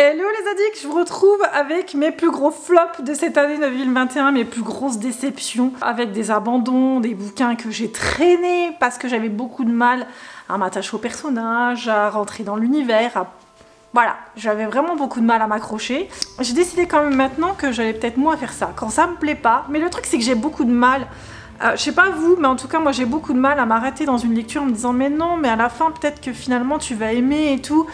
Hello les addicts, je vous retrouve avec mes plus gros flops de cette année 2021, mes plus grosses déceptions, avec des abandons, des bouquins que j'ai traînés parce que j'avais beaucoup de mal à m'attacher au personnage, à rentrer dans l'univers, Voilà, j'avais vraiment beaucoup de mal à m'accrocher. J'ai décidé quand même maintenant que j'allais peut-être moins faire ça, quand ça me plaît pas. Mais le truc c'est que j'ai beaucoup de mal, je sais pas vous, mais en tout cas moi j'ai beaucoup de mal à m'arrêter dans une lecture en me disant mais non, mais à la fin peut-être que finalement tu vas aimer et tout.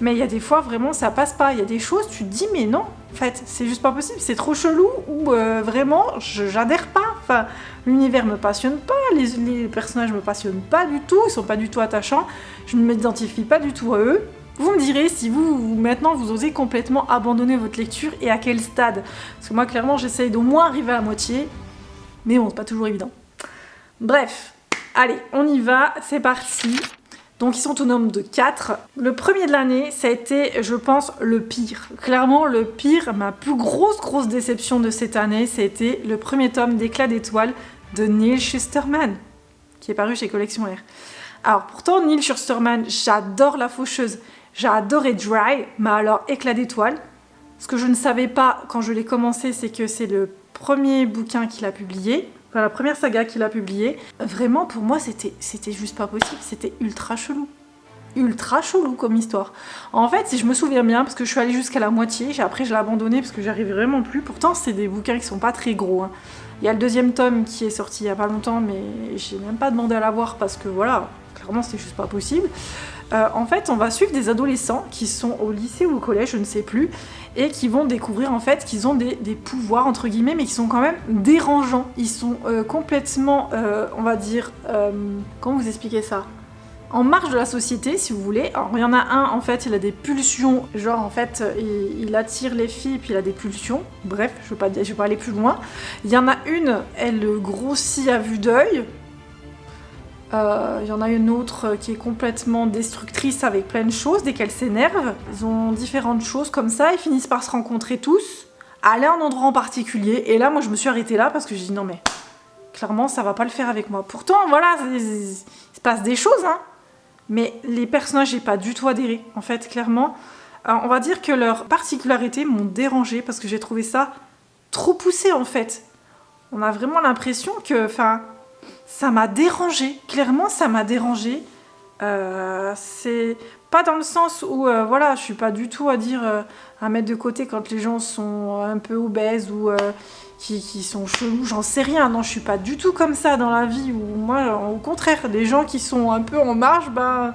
Mais il y a des fois vraiment ça passe pas, il y a des choses tu te dis mais non, en fait c'est juste pas possible, c'est trop chelou ou vraiment j'adhère pas. Enfin, l'univers me passionne pas, les personnages me passionnent pas du tout, ils sont pas du tout attachants, je ne m'identifie pas du tout à eux. Vous me direz si maintenant vous osez complètement abandonner votre lecture et à quel stade. Parce que moi clairement j'essaye d'au moins arriver à la moitié, mais bon c'est pas toujours évident. Bref, allez on y va, c'est parti. Donc ils sont au nombre de 4. Le premier de l'année, ça a été, je pense, le pire. Clairement, le pire, ma plus grosse déception de cette année, c'était le premier tome d'Éclat d'étoiles de Neal Shusterman, qui est paru chez Collection R. Alors pourtant, Neal Shusterman, j'adore La Faucheuse, j'ai adoré Dry, mais alors Éclat d'étoiles, ce que je ne savais pas quand je l'ai commencé, c'est que c'est le premier bouquin qu'il a publié. Enfin, la première saga qu'il a publiée, vraiment pour moi c'était juste pas possible, c'était ultra chelou comme histoire. En fait, si je me souviens bien, parce que je suis allée jusqu'à la moitié, après je l'ai abandonné parce que j'arrivais vraiment plus, pourtant c'est des bouquins qui sont pas très gros. Hein. Il y a le deuxième tome qui est sorti il y a pas longtemps, mais j'ai même pas demandé à l'avoir parce que voilà, clairement c'était juste pas possible. En fait, on va suivre des adolescents qui sont au lycée ou au collège, je ne sais plus, et qui vont découvrir en fait qu'ils ont des pouvoirs entre guillemets, mais qui sont quand même dérangeants. Ils sont complètement, on va dire, comment vous expliquer ça ? En marge de la société, si vous voulez. Alors, il y en a un, en fait, il a des pulsions, genre en fait, il attire les filles, puis il a des pulsions. Bref, je vais pas aller plus loin. Il y en a une, elle grossit à vue d'œil. Il y en a une autre qui est complètement destructrice avec plein de choses dès qu'elle s'énerve. Ils ont différentes choses comme ça, ils finissent par se rencontrer tous, aller à un endroit en particulier. Et là, moi, je me suis arrêtée là parce que j'ai dit non mais, clairement, ça va pas le faire avec moi. Pourtant, voilà, il se passe des choses, hein. Mais les personnages, j'ai pas du tout adhéré. En fait, clairement, on va dire que leurs particularités m'ont dérangée parce que j'ai trouvé ça trop poussé, en fait. On a vraiment l'impression que, ça m'a dérangée, clairement ça m'a dérangée. C'est pas dans le sens où, voilà, je suis pas du tout à dire à mettre de côté quand les gens sont un peu obèses ou qui sont chelous, j'en sais rien. Non, je suis pas du tout comme ça dans la vie. Ou moi, au contraire, des gens qui sont un peu en marge, ben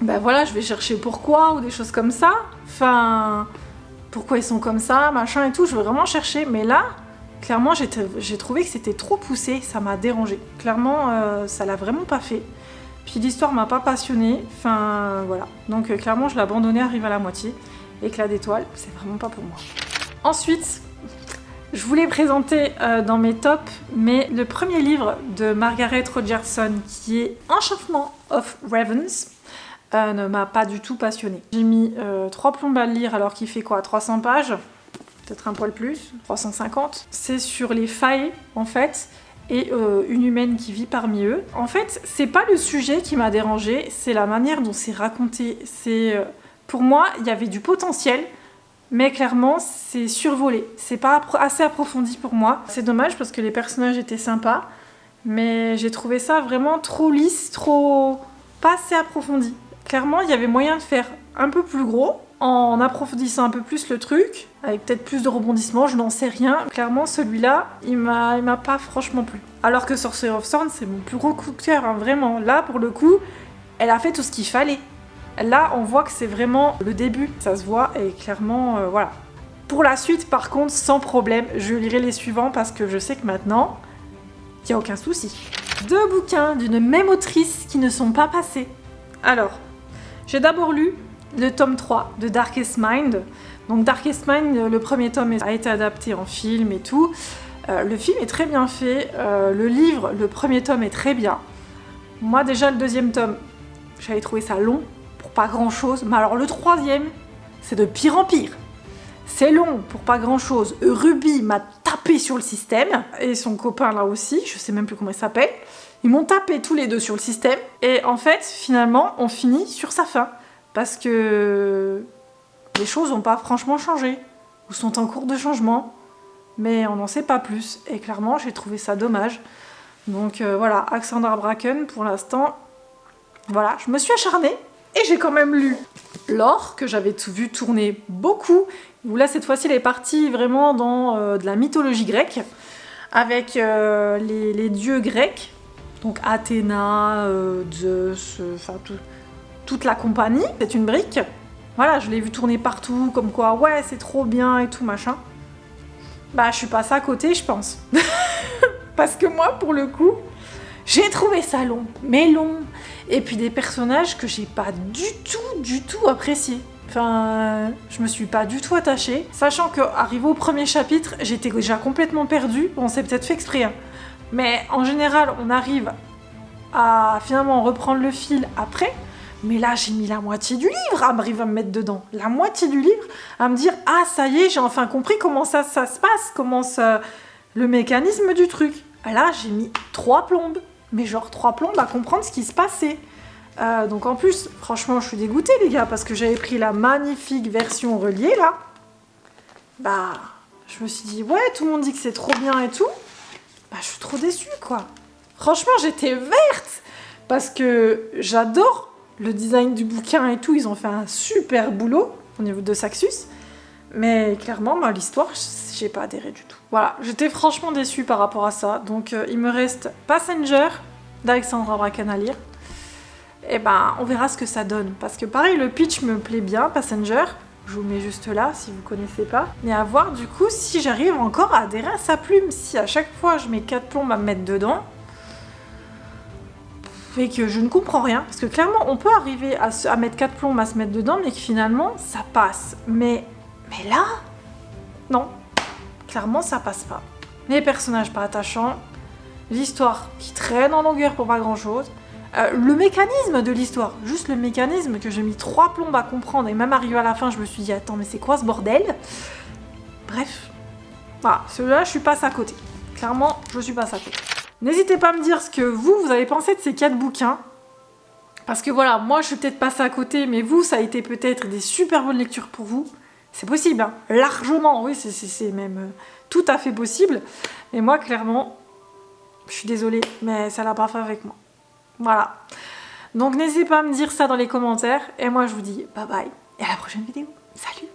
voilà, je vais chercher pourquoi ou des choses comme ça. Enfin, pourquoi ils sont comme ça, machin et tout, je vais vraiment chercher. Mais là, clairement, j'ai trouvé que c'était trop poussé, ça m'a dérangée. Clairement, ça l'a vraiment pas fait. Puis l'histoire m'a pas passionnée, enfin voilà. Donc clairement, je l'ai abandonné, arrivé à la moitié. Éclat d'étoiles, c'est vraiment pas pour moi. Ensuite, je voulais présenter dans mes tops, mais le premier livre de Margaret Rogerson, qui est Enchantment of Ravens, ne m'a pas du tout passionnée. J'ai mis 3 plombes à le lire alors qu'il fait quoi, 300 pages ? Peut-être un poil plus, 350. C'est sur les failles, en fait, et une humaine qui vit parmi eux. En fait, c'est pas le sujet qui m'a dérangée, c'est la manière dont c'est raconté. Pour moi, il y avait du potentiel, mais clairement, c'est survolé. C'est pas assez approfondi pour moi. C'est dommage parce que les personnages étaient sympas, mais j'ai trouvé ça vraiment trop lisse, pas assez approfondi. Clairement, il y avait moyen de faire un peu plus gros, en approfondissant un peu plus le truc, avec peut-être plus de rebondissements, je n'en sais rien. Clairement, celui-là, il m'a pas franchement plu. Alors que Sorcerer of Thorn, c'est mon plus gros coup de cœur, hein, vraiment. Là, pour le coup, elle a fait tout ce qu'il fallait. Là, on voit que c'est vraiment le début, ça se voit, et clairement, voilà. Pour la suite, par contre, sans problème, je lirai les suivants parce que je sais que maintenant, il n'y a aucun souci. 2 bouquins d'une même autrice qui ne sont pas passés. Alors, j'ai d'abord lu le tome 3 de Darkest Mind. Donc Darkest Mind, le premier tome a été adapté en film et tout. Le film est très bien fait. Le livre, le premier tome est très bien. Moi déjà le deuxième tome, j'avais trouvé ça long pour pas grand chose. Mais alors le troisième, c'est de pire en pire. C'est long pour pas grand chose. Ruby m'a tapé sur le système. Et son copain là aussi, je sais même plus comment il s'appelle. Ils m'ont tapé tous les deux sur le système. Et en fait, finalement, on finit sur sa fin. Parce que les choses n'ont pas franchement changé, ou sont en cours de changement, mais on n'en sait pas plus. Et clairement, j'ai trouvé ça dommage. Donc voilà, Alexandra Bracken, pour l'instant, voilà, je me suis acharnée, et j'ai quand même lu Lore, que j'avais vu tourner beaucoup, où là, cette fois-ci, elle est partie vraiment dans de la mythologie grecque, avec les dieux grecs, donc Athéna, Zeus, enfin toute la compagnie. C'est une brique. Voilà, je l'ai vu tourner partout, comme quoi, ouais, c'est trop bien et tout, machin. Bah, je suis passée à côté, je pense. Parce que moi, pour le coup, j'ai trouvé ça long, mais long. Et puis des personnages que j'ai pas du tout appréciés. Enfin, je me suis pas du tout attachée. Sachant qu'arrivé au premier chapitre, j'étais déjà complètement perdue. Bon, c'est peut-être fait exprès, hein. Mais en général, on arrive à finalement reprendre le fil après. Mais là, j'ai mis la moitié du livre à me mettre dedans. La moitié du livre à me dire « Ah, ça y est, j'ai enfin compris comment ça se passe, comment ça... le mécanisme du truc. » Là, j'ai mis 3 plombes. Mais genre 3 plombes à comprendre ce qui se passait. Donc en plus, franchement, je suis dégoûtée, les gars, parce que j'avais pris la magnifique version reliée, là. Bah, je me suis dit, ouais, tout le monde dit que c'est trop bien et tout. Bah, je suis trop déçue, quoi. Franchement, j'étais verte, parce que j'adore le design du bouquin et tout. Ils ont fait un super boulot au niveau de Saxus. Mais clairement, moi, l'histoire, j'ai pas adhéré du tout. Voilà, j'étais franchement déçue par rapport à ça. Donc, il me reste Passenger d'Alexandra Bracken à lire. Et ben, on verra ce que ça donne. Parce que pareil, le pitch me plaît bien, Passenger. Je vous le mets juste là, si vous connaissez pas. Mais à voir, du coup, si j'arrive encore à adhérer à sa plume. Si à chaque fois, je mets 4 plombes à me mettre dedans, et que je ne comprends rien. Parce que clairement, on peut arriver à mettre 4 plombes à se mettre dedans, mais que finalement, ça passe. Mais là, non. Clairement, ça passe pas. Les personnages pas attachants. L'histoire qui traîne en longueur pour pas grand-chose. Le mécanisme de l'histoire, juste le mécanisme que j'ai mis 3 plombes à comprendre, et même arrivé à la fin, je me suis dit, attends, mais c'est quoi ce bordel? Bref, voilà, celui-là, je suis passe à côté. Clairement, je suis passe à côté. N'hésitez pas à me dire ce que vous avez pensé de ces 4 bouquins. Parce que voilà, moi, je suis peut-être passée à côté, mais vous, ça a été peut-être des super bonnes lectures pour vous. C'est possible, hein, largement, oui, c'est même tout à fait possible. Et moi, clairement, je suis désolée, mais ça l'a pas fait avec moi. Voilà. Donc n'hésitez pas à me dire ça dans les commentaires. Et moi je vous dis bye bye et à la prochaine vidéo. Salut!